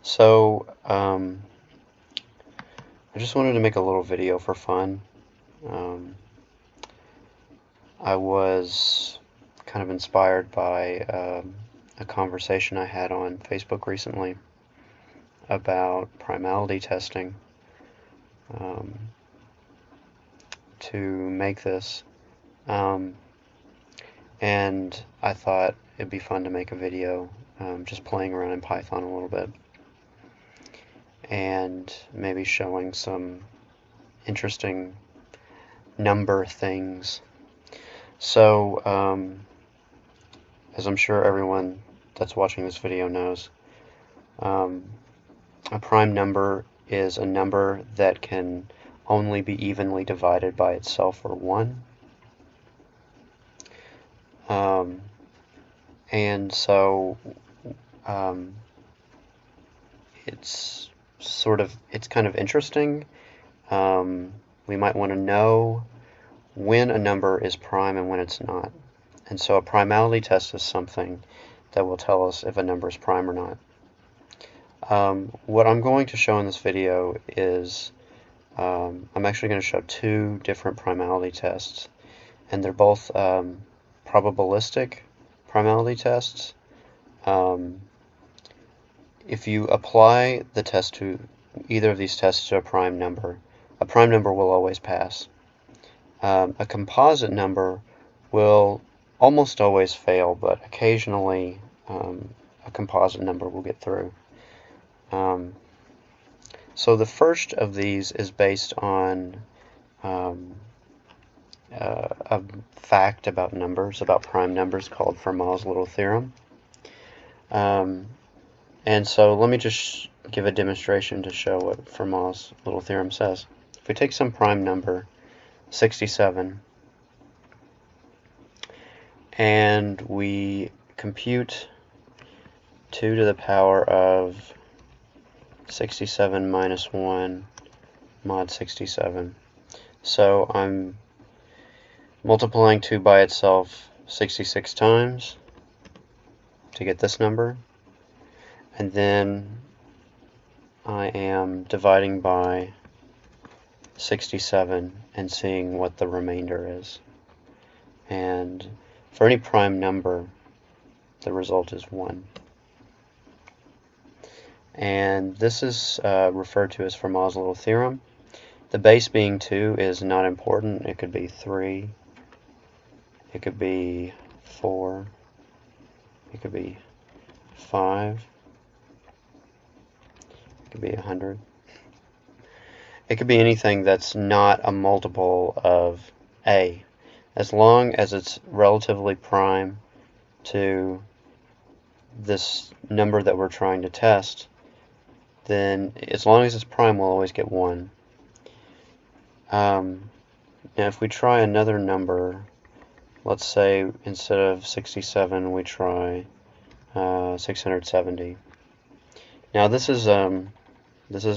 So, I just wanted to make a little video for fun. I was kind of inspired by a conversation I had on Facebook recently about primality testing to make this. And I thought it'd be fun to make a video just playing around in Python a little bit and maybe showing some interesting number things. So, as I'm sure everyone that's watching this video knows, a prime number is a number that can only be evenly divided by itself or 1. And so it's kind of interesting. We might want to know when a number is prime and when it's not. And so a primality test is something that will tell us if a number is prime or not. What I'm going to show in this video is I'm actually going to show 2 different primality tests, and they're both probabilistic primality tests. If you apply the test to either of these tests to a prime number will always pass. A composite number will almost always fail, but occasionally a composite number will get through. So the first of these is based on a fact about numbers, about prime numbers, called Fermat's little theorem. And so let me just give a demonstration to show what Fermat's little theorem says. If we take some prime number, 67, and we compute 2 to the power of 67 minus 1 mod 67. So I'm multiplying 2 by itself 66 times to get this number, and then I am dividing by 67 and seeing what the remainder is. And for any prime number, the result is 1. And this is referred to as Fermat's little theorem. The base being 2 is not important. It could be 3, it could be 4, it could be 5, it could be 100. It could be anything that's not a multiple of a. As long as it's relatively prime to this number that we're trying to test, then as long as it's prime, we'll always get 1. Now if we try another number, let's say instead of 67 we try 670. Now this is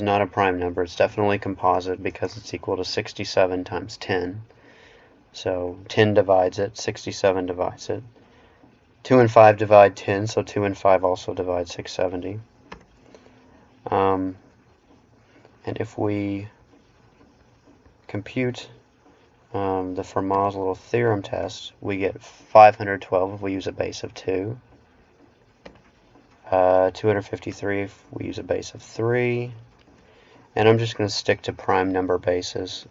not a prime number. It's definitely composite because it's equal to 67 times 10. So 10 divides it, 67 divides it. 2 and 5 divide 10, so 2 and 5 also divide 670. And if we compute the Fermat's little theorem test, we get 512 if we use a base of 2, 253 if we use a base of 3, and I'm just going to stick to prime number bases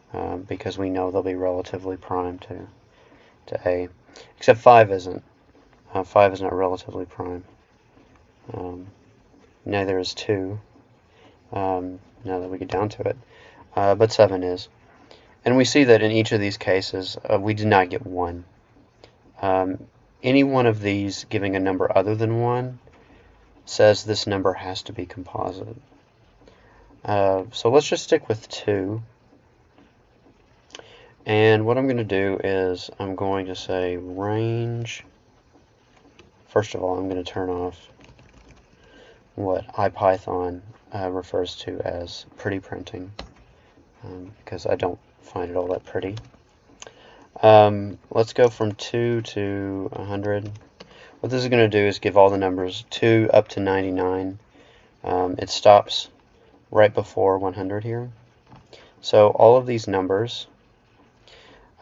because we know they'll be relatively prime to A, except 5 isn't. 5 is not relatively prime. Neither is 2, now that we get down to it, but 7 is. And we see that in each of these cases we did not get 1. Any one of these giving a number other than 1 says this number has to be composite. So let's just stick with 2. And what I'm going to do is I'm going to say range. First of all, I'm going to turn off what IPython refers to as pretty printing, because I don't find it all that pretty. Let's go from 2 to 100. What this is going to do is give all the numbers 2 up to 99 It stops right before 100 here. So all of these numbers,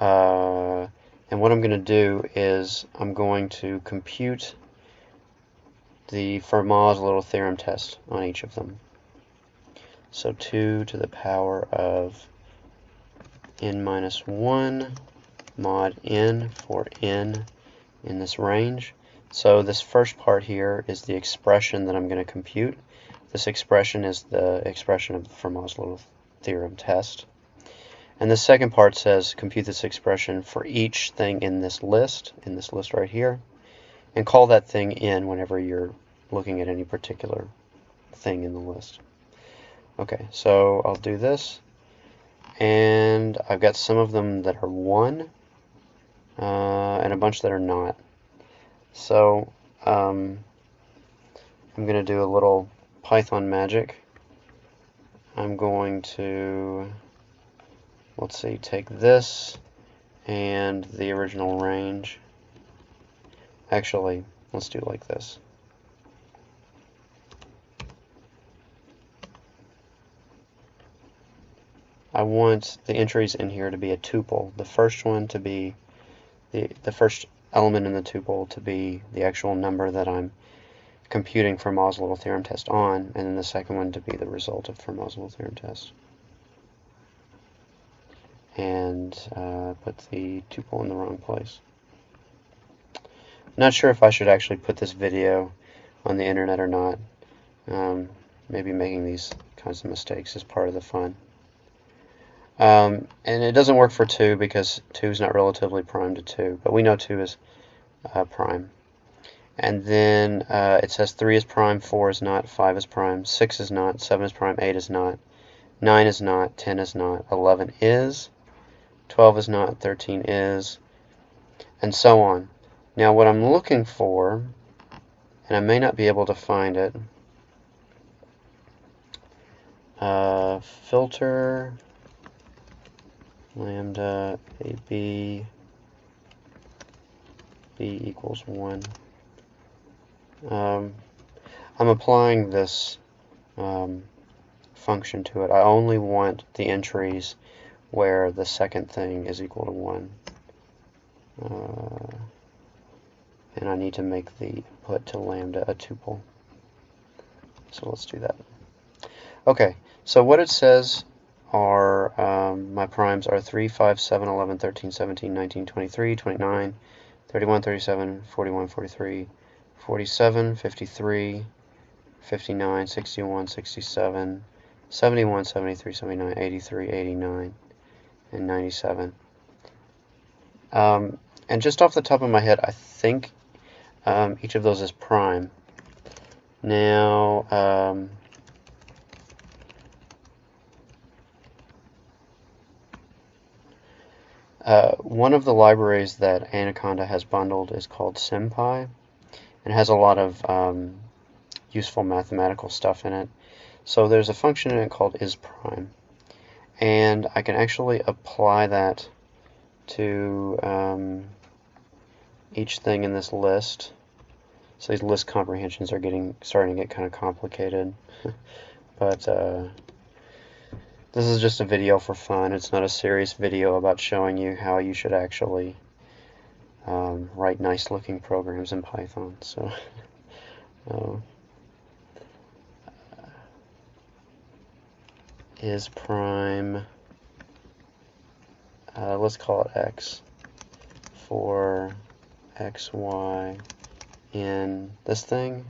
and what I'm going to do is I'm going to compute the Fermat's little theorem test on each of them. So 2 to the power of n minus 1 mod n for n in this range. So this first part here is the expression that I'm going to compute. This expression is the expression of Fermat's little theorem test. And the second part says compute this expression for each thing in this list right here, and call that thing in whenever you're looking at any particular thing in the list. Okay, so I'll do this, and I've got some of them that are 1, and a bunch that are not. So I'm going to do a little Python magic. I'm going to, let's see, take this and the original range. Actually, let's do it like this. I want the entries in here to be a tuple. The first one to be the first element in the tuple to be the actual number that I'm computing Fermat's little theorem test on, and then the second one to be the result of Fermat's little theorem test. And put the tuple in the wrong place. Not sure if I should actually put this video on the internet or not. Maybe making these kinds of mistakes is part of the fun. And it doesn't work for 2 because 2 is not relatively prime to 2, but we know 2 is prime. And then it says 3 is prime, 4 is not, 5 is prime, 6 is not, 7 is prime, 8 is not, 9 is not, 10 is not, 11 is, 12 is not, 13 is, and so on. Now what I'm looking for, and I may not be able to find it, filter lambda AB b equals 1. I'm applying this function to it. I only want the entries where the second thing is equal to 1. And I need to make the input to lambda a tuple. So let's do that. Okay, so what it says are my primes are 3, 5, 7, 11, 13, 17, 19, 23, 29, 31, 37, 41, 43, 47, 53, 59, 61, 67, 71, 73, 79, 83, 89, and 97. And just off the top of my head, I think each of those is prime. Now, one of the libraries that Anaconda has bundled is called SymPy, and has a lot of useful mathematical stuff in it. So there's a function in it called isPrime, and I can actually apply that to each thing in this list. So these list comprehensions are starting to get kind of complicated, but this is just a video for fun. It's not a serious video about showing you how you should actually write nice looking programs in Python. So isPrime, let's call it x for x, y in this thing,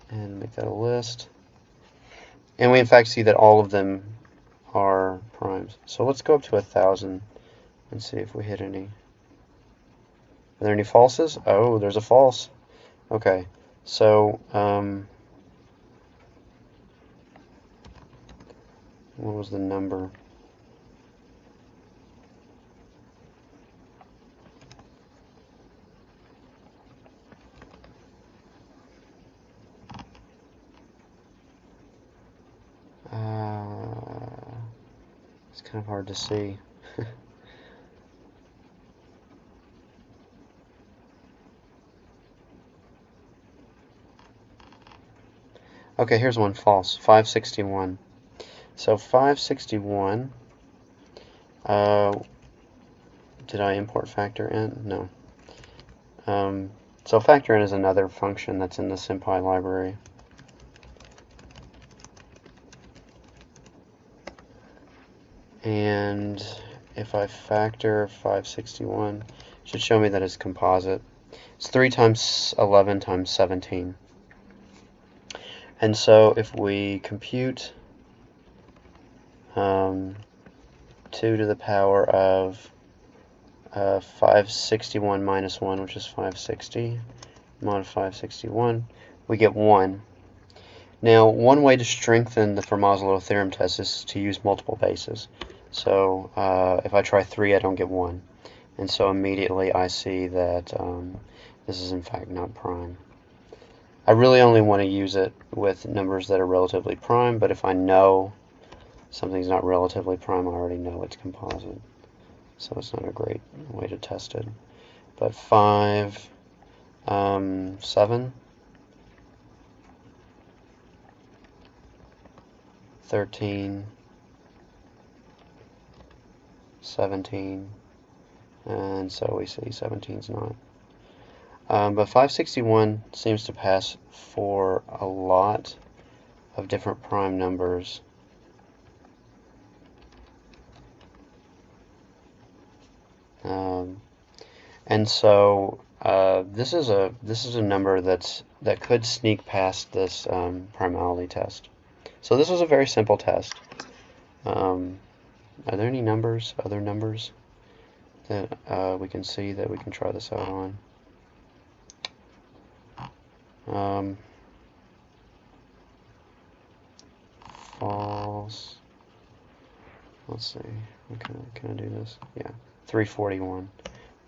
and make that a list. And we in fact see that all of them are primes. So let's go up to 1,000 and see if we hit any. Are there any falses? Oh, there's a false. Okay, so what was the number? It's kind of hard to see. Okay, here's one false. 561. So 561, did I import factor in? No. So factor in is another function that's in the SymPy library. And if I factor 561, it should show me that it's composite. It's 3 times 11 times 17. And so if we compute 2 to the power of 561 minus 1, which is 560, mod 561, we get 1. Now, one way to strengthen the Fermat theorem test is to use multiple bases. So if I try 3, I don't get 1. And so immediately I see that this is in fact not prime. I really only want to use it with numbers that are relatively prime, but if I know something's not relatively prime, I already know it's composite. So it's not a great way to test it. But 5, 7, 13, 17, and so we see 17's not. But 561 seems to pass for a lot of different prime numbers. And so this is a number that could sneak past this primality test. So this was a very simple test. Are there any numbers, other numbers that we can see that we can try this out on? False. Let's see. Can I do this? Yeah. 341.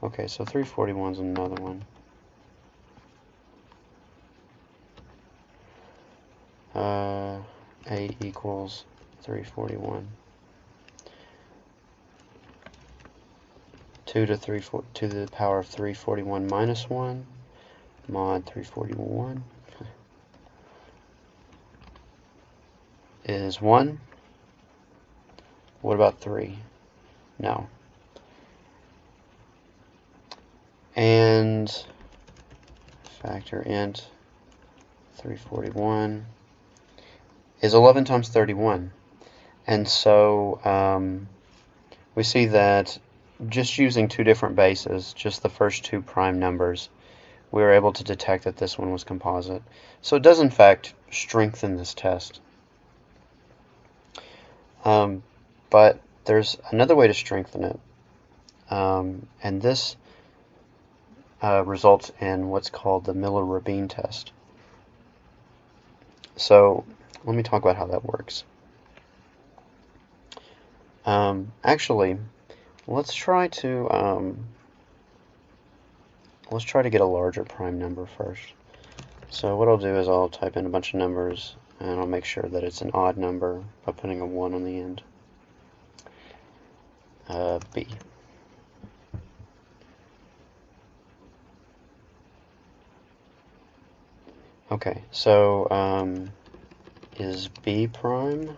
Okay, so 341 is another one. A equals 341. 2 to the power of 341 minus 1, mod 341 is 1. What about 3? No. And factor int 341 is 11 times 31. And so we see that just using 2 different bases, just the first 2 prime numbers, we were able to detect that this one was composite. So it does in fact strengthen this test. But there's another way to strengthen it, and this results in what's called the Miller-Rabin test. So let me talk about how that works. Actually, let's try to get a larger prime number first. So what I'll do is I'll type in a bunch of numbers, and I'll make sure that it's an odd number by putting a 1 on the end. B. Okay, so is B prime?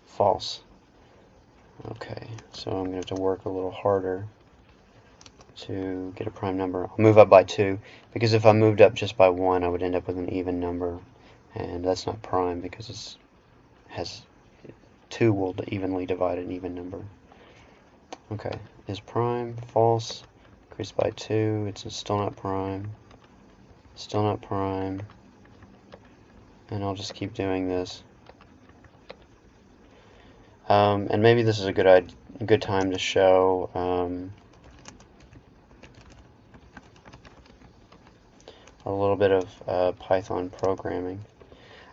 False. Okay, so I'm going to have to work a little harder to get a prime number. I'll move up by 2, because if I moved up just by 1, I would end up with an even number, and that's not prime because it has 2 will evenly divide an even number. Okay, is prime? False. Increased by 2, it's still not prime. Still not prime. And I'll just keep doing this. And maybe this is a good time to show a little bit of Python programming.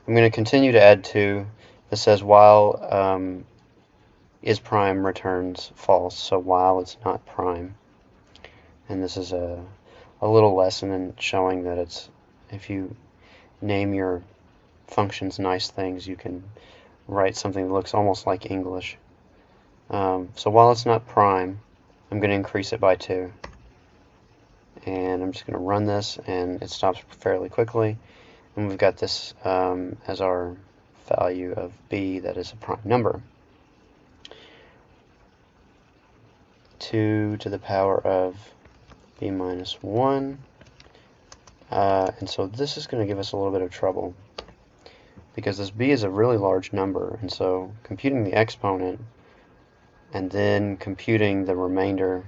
I'm going to continue to add 2 that says while is prime returns false, so while it's not prime. And this is a little lesson in showing that it's, if you name your functions nice things, you can write something that looks almost like English. So while it's not prime, I'm going to increase it by 2. And I'm just going to run this, and it stops fairly quickly. And we've got this as our value of b that is a prime number. 2 to the power of b minus 1. And so this is going to give us a little bit of trouble, because this b is a really large number, and so computing the exponent and then computing the remainder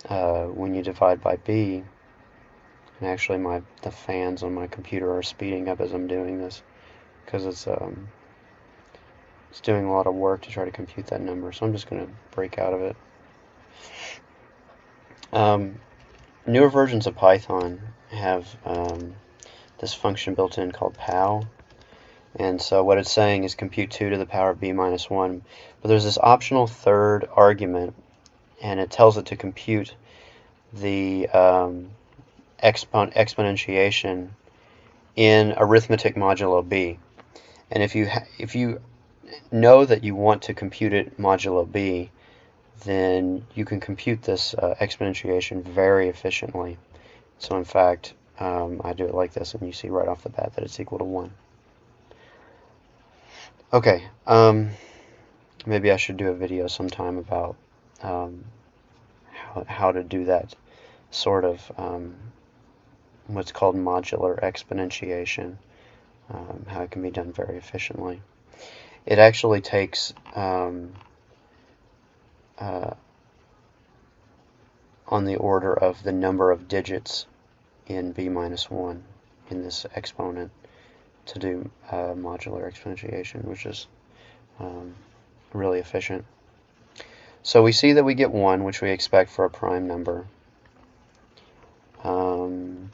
when you divide by b, and actually the fans on my computer are speeding up as I'm doing this, because it's doing a lot of work to try to compute that number, so I'm just going to break out of it. Newer versions of Python have this function built in called pow, and so what it's saying is compute 2 to the power of b minus 1, but there's this optional third argument, and it tells it to compute the exponentiation in arithmetic modulo b. And if you know that you want to compute it modulo b, then you can compute this exponentiation very efficiently. So in fact, I do it like this, and you see right off the bat that it's equal to 1. Okay, maybe I should do a video sometime about how to do that sort of what's called modular exponentiation, how it can be done very efficiently. It actually takes on the order of the number of digits in b minus 1 in this exponent to do modular exponentiation, which is really efficient. So we see that we get 1, which we expect for a prime number, and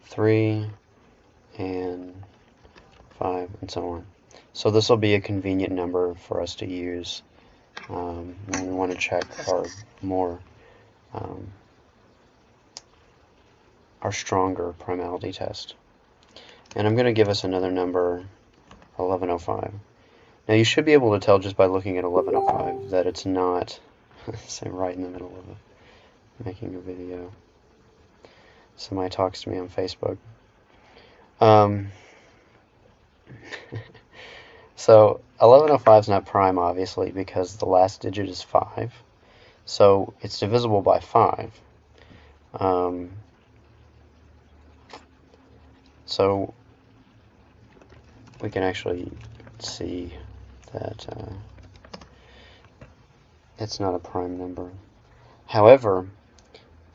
3, and 5, and so on. So this will be a convenient number for us to use when we want to check our stronger primality test. And I'm going to give us another number, 1105. Now you should be able to tell just by looking at 1105 that it's not, say right in the middle of making a video. Somebody talks to me on Facebook. So 1105 is not prime, obviously, because the last digit is 5. So it's divisible by 5. So we can actually see that it's not a prime number. However,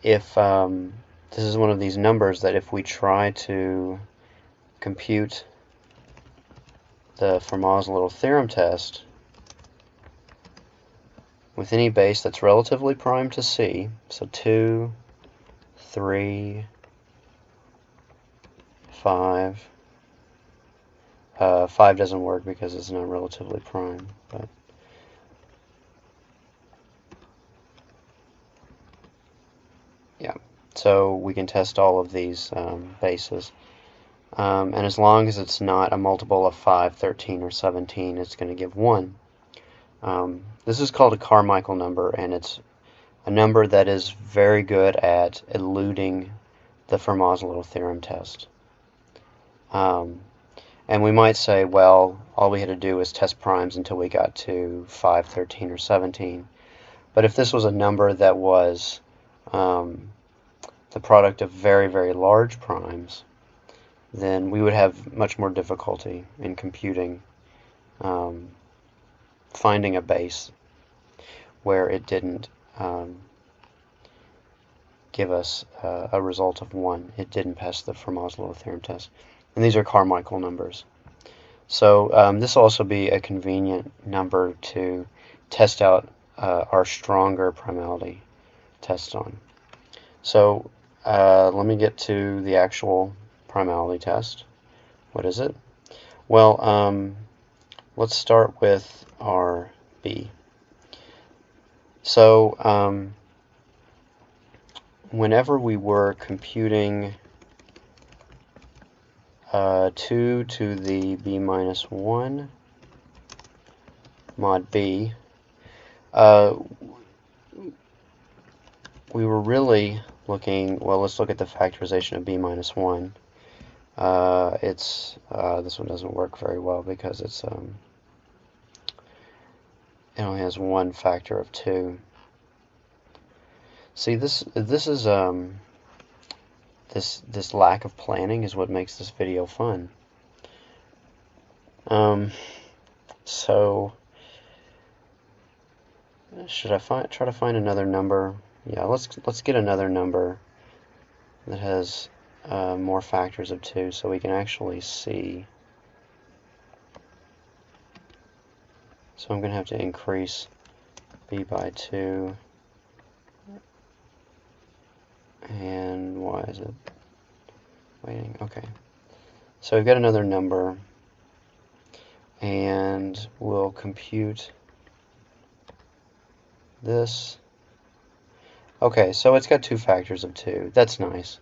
if this is one of these numbers that if we try to compute the Fermat's little theorem test with any base that's relatively prime to c, so 2, 3, 5, 5 doesn't work because it's not relatively prime, but yeah, so we can test all of these bases. And as long as it's not a multiple of 5, 13, or 17, it's going to give 1. This is called a Carmichael number, and it's a number that is very good at eluding the Fermat's little theorem test. And we might say, well, all we had to do was test primes until we got to 5, 13, or 17. But if this was a number that was the product of very, very large primes, then we would have much more difficulty in computing, finding a base where it didn't give us a result of 1. It didn't pass the Fermat's little theorem test. And these are Carmichael numbers. So this will also be a convenient number to test out our stronger primality test on. So let me get to the actual primality test. What is it? Well, let's start with our b. So whenever we were computing 2 to the b minus 1 mod b, we were really well, let's look at the factorization of b minus 1. This one doesn't work very well because it only has one factor of 2. See, this lack of planning is what makes this video fun. So should I try to find another number? Yeah, let's get another number that has more factors of 2 so we can actually see. So I'm going to have to increase b by 2. And why is it waiting? Okay. So we've got another number, and we'll compute this. Okay, so it's got 2 factors of 2. That's nice.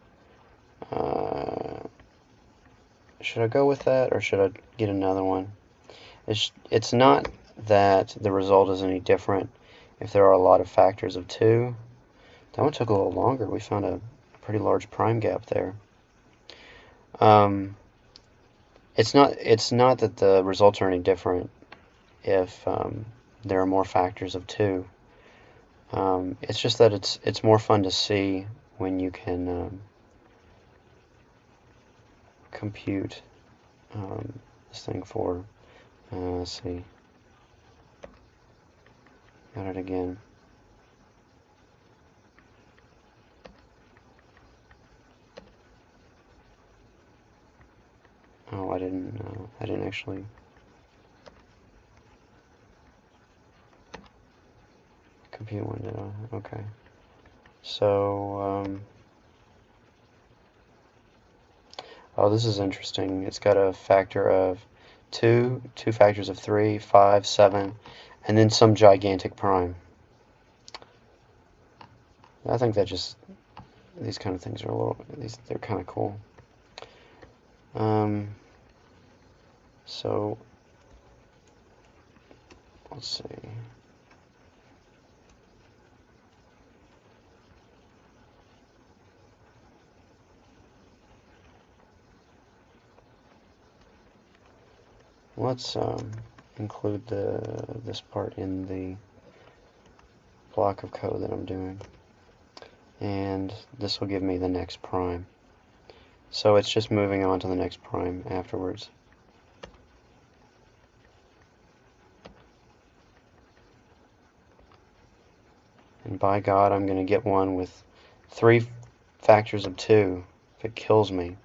Should I go with that, or should I get another one? It's not that the result is any different if there are a lot of factors of 2. That one took a little longer. We found a pretty large prime gap there. It's not that the results are any different if there are more factors of 2. It's just that it's more fun to see when you can compute this thing for. Let's see. Got it again. Oh, I didn't actually compute one, did I? Okay. So, oh, this is interesting. It's got a factor of 2, 2 factors of 3, 5, 7, and then some gigantic prime. I think that just, these kind of things are they're kind of cool. So, let's see. Let's include this part in the block of code that I'm doing, and this will give me the next prime. So it's just moving on to the next prime afterwards. And by God, I'm going to get one with 3 factors of 2 if it kills me.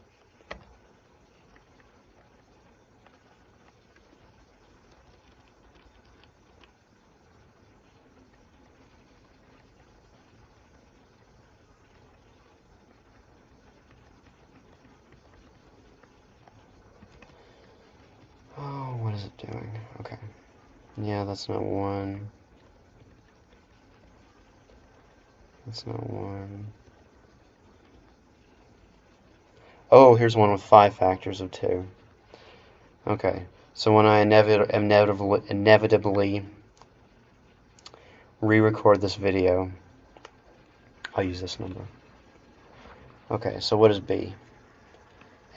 Oh, what is it doing? Okay. Yeah, that's not 1. That's not 1. Oh, here's one with 5 factors of 2. Okay, so when I inevitably re-record this video, I'll use this number. Okay, so what is b?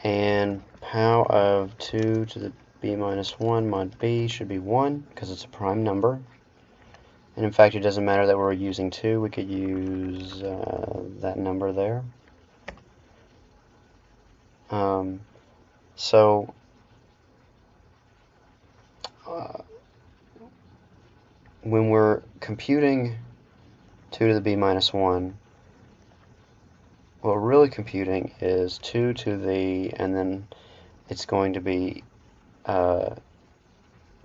And pow of 2 to the b minus 1 mod b should be 1, because it's a prime number. And in fact, it doesn't matter that we're using 2. We could use that number there. So when we're computing 2 to the b minus 1, what we're really computing is 2 to the, and then it's going to be the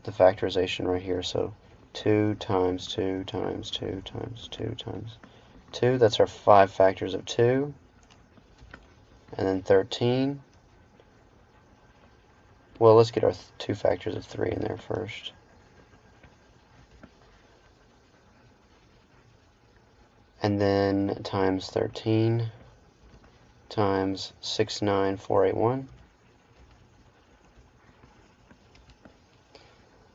factorization right here. So 2 times 2 times 2 times 2 times 2. That's our 5 factors of 2. And then 13. Well, let's get our 2 factors of 3 in there first. And then times 13 times 69481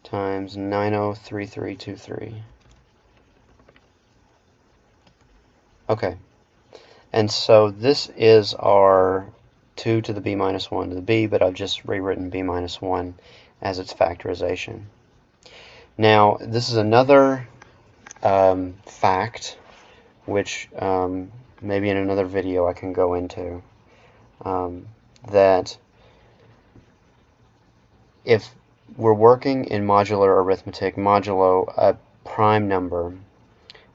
times 903323. Okay, And so this is our 2 to the b minus 1 to the b, but I've just rewritten b minus 1 as its factorization. Now, this is another fact, which maybe in another video I can go into, that if we're working in modular arithmetic, modulo a prime number,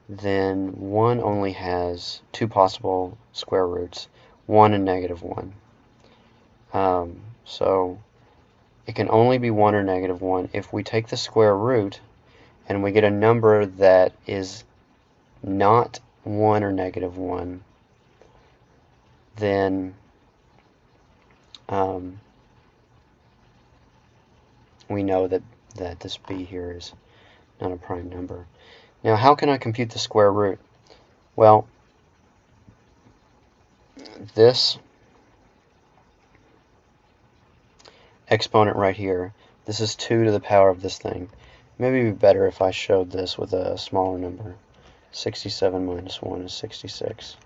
then 1 only has 2 possible square roots, 1 and -1. So it can only be 1 or -1. If we take the square root and we get a number that is not 1 or -1, then we know that this b here is not a prime number. Now, how can I compute the square root? Well, this exponent right here, this is 2 to the power of this thing. Maybe it would be better if I showed this with a smaller number. 67 minus 1 is 66.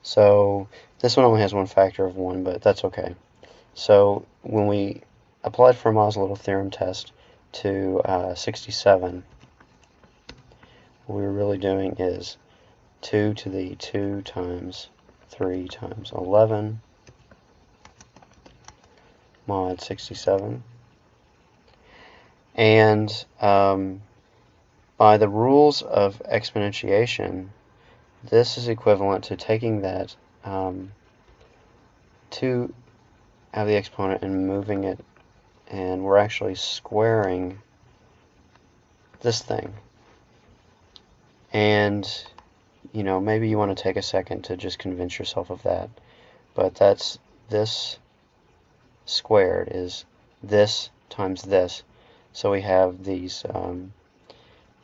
So this one only has one factor of 1, but that's okay. So when we applied Fermat's little theorem test to 67, what we were really doing is 2 to the 2 times 3 times 11 mod 67. And by the rules of exponentiation, this is equivalent to taking that 2 out of the exponent and moving it, and we're actually squaring this thing. And you know, maybe you want to take a second to just convince yourself of that, but that's this squared is this times this. So we have these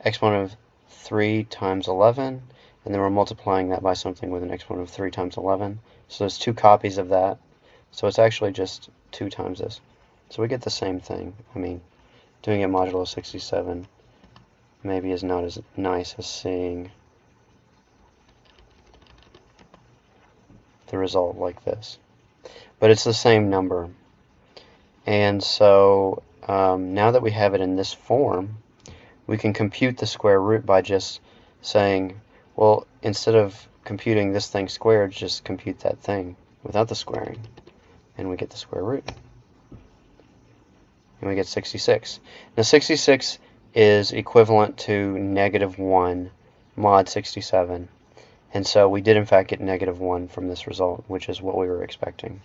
exponent of 3 times 11, and then we're multiplying that by something with an exponent of 3 times 11. So there's 2 copies of that. So it's actually just 2 times this. So we get the same thing. I mean, doing it modulo 67 maybe is not as nice as seeing the result like this. But it's the same number. And so now that we have it in this form, we can compute the square root by just saying, well, instead of computing this thing squared, just compute that thing without the squaring. And we get the square root. And we get 66. Now 66 is equivalent to -1 mod 67. And so we did in fact get -1 from this result, which is what we were expecting.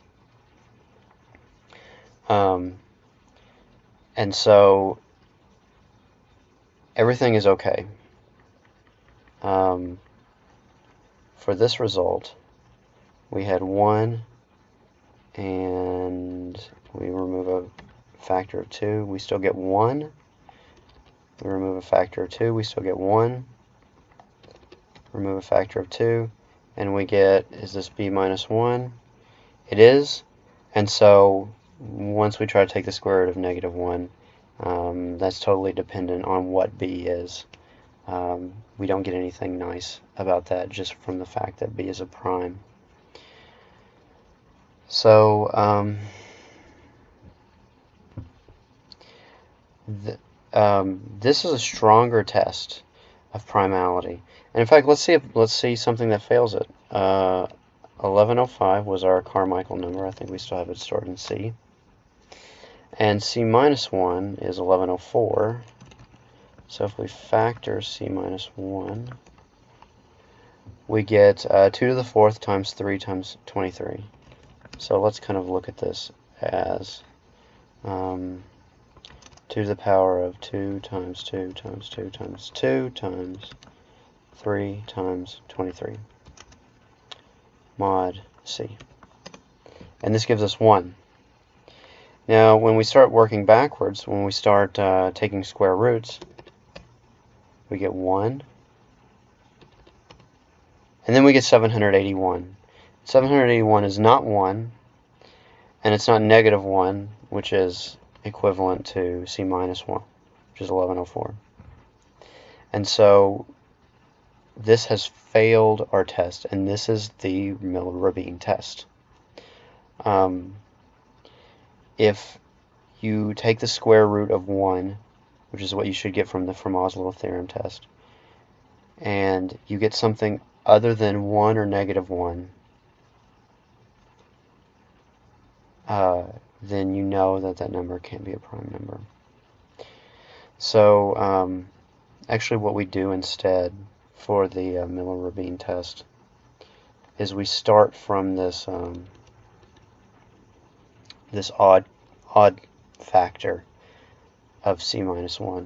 And so everything is okay. For this result, we had 1, and we remove a factor of 2, we still get 1. We remove a factor of 2, we still get 1. Remove a factor of 2, and we get, is this b minus 1? It is. And so once we try to take the square root of -1, that's totally dependent on what b is. We don't get anything nice about that just from the fact that b is a prime. So this is a stronger test of primality. And in fact, let's see something that fails it. 1105 was our Carmichael number. I think we still have it stored in C. And C minus 1 is 1104. So if we factor C minus 1, we get 2 to the 4th times 3 times 23. So let's kind of look at this as 2 to the power of 2 times 2 times 2 times 2 times 3 times 23 mod C. And this gives us 1. Now when we start working backwards, when we start taking square roots, we get 1. And then we get 781. 781 is not 1, and it's not -1, which is equivalent to C minus 1, which is 1104. And so this has failed our test, and this is the Miller-Rabin test. If you take the square root of 1, which is what you should get from the Fermat's little theorem test, and you get something other than 1 or negative 1, then you know that that number can't be a prime number. So actually what we do instead for the Miller-Rabin test is we start from this this odd factor of c minus 1,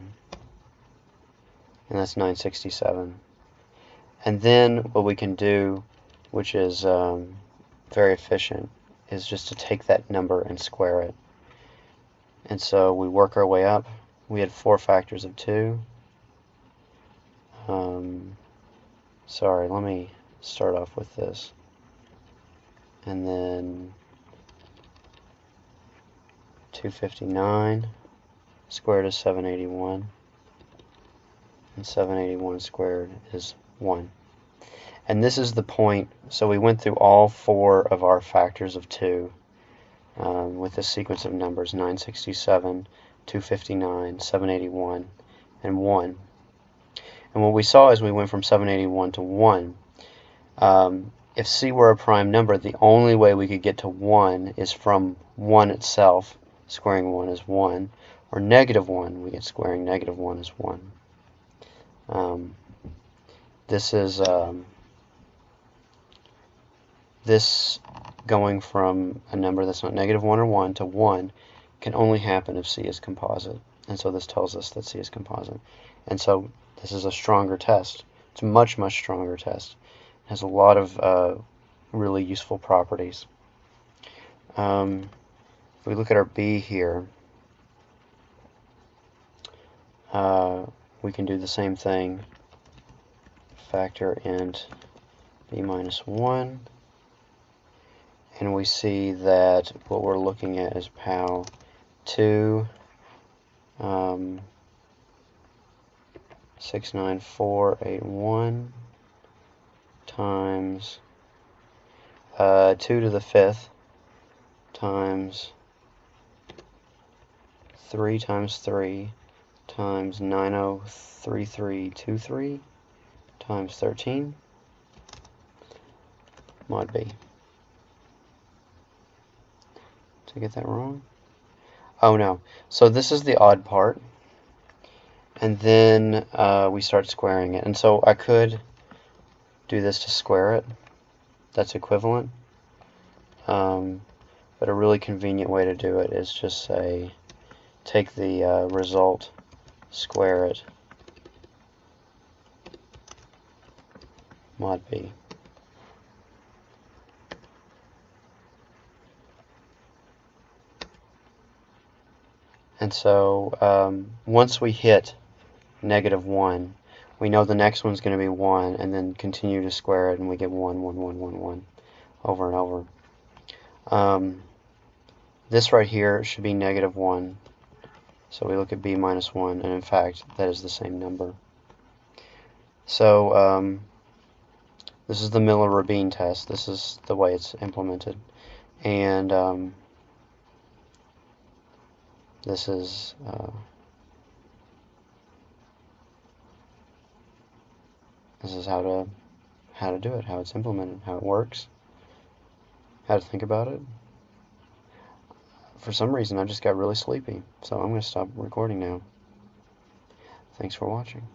and that's 967. And then what we can do, which is very efficient, is just to take that number and square it. And so we work our way up. We had 4 factors of 2. Sorry, let me start off with this. And then 259 squared is 781. And 781 squared is 1. And this is the point. So we went through all 4 of our factors of 2 with this sequence of numbers: 967, 259, 781, and 1. And what we saw is we went from 781 to 1. If c were a prime number, the only way we could get to 1 is from 1 itself. Squaring 1 is 1. Or negative 1, we get squaring negative 1 is 1. This is this going from a number that's not negative 1 or 1 to 1 can only happen if c is composite. And so this tells us that c is composite. And so this is a stronger test. It's a much, much stronger test. It has a lot of really useful properties. If we look at our b here, we can do the same thing. Factor int b minus 1. And we see that what we're looking at is POW 2, 69481 times 2 to the 5th times 3 times 3 times 903323 times 13 mod b. Did I get that wrong? Oh no. So this is the odd part. And then we start squaring it. And so I could do this to square it. That's equivalent. But a really convenient way to do it is just say, take the result, square it, mod b. And so once we hit negative 1, we know the next one's going to be 1, and then continue to square it, and we get 1, 1, 1, 1, 1, over and over. This right here should be negative 1. So we look at b minus 1, and in fact, that is the same number. So this is the Miller-Rabin test. This is the way it's implemented. And this is how to do it, how it's implemented, how it works, how to think about it. For some reason, I just got really sleepy, so I'm going to stop recording now. Thanks for watching.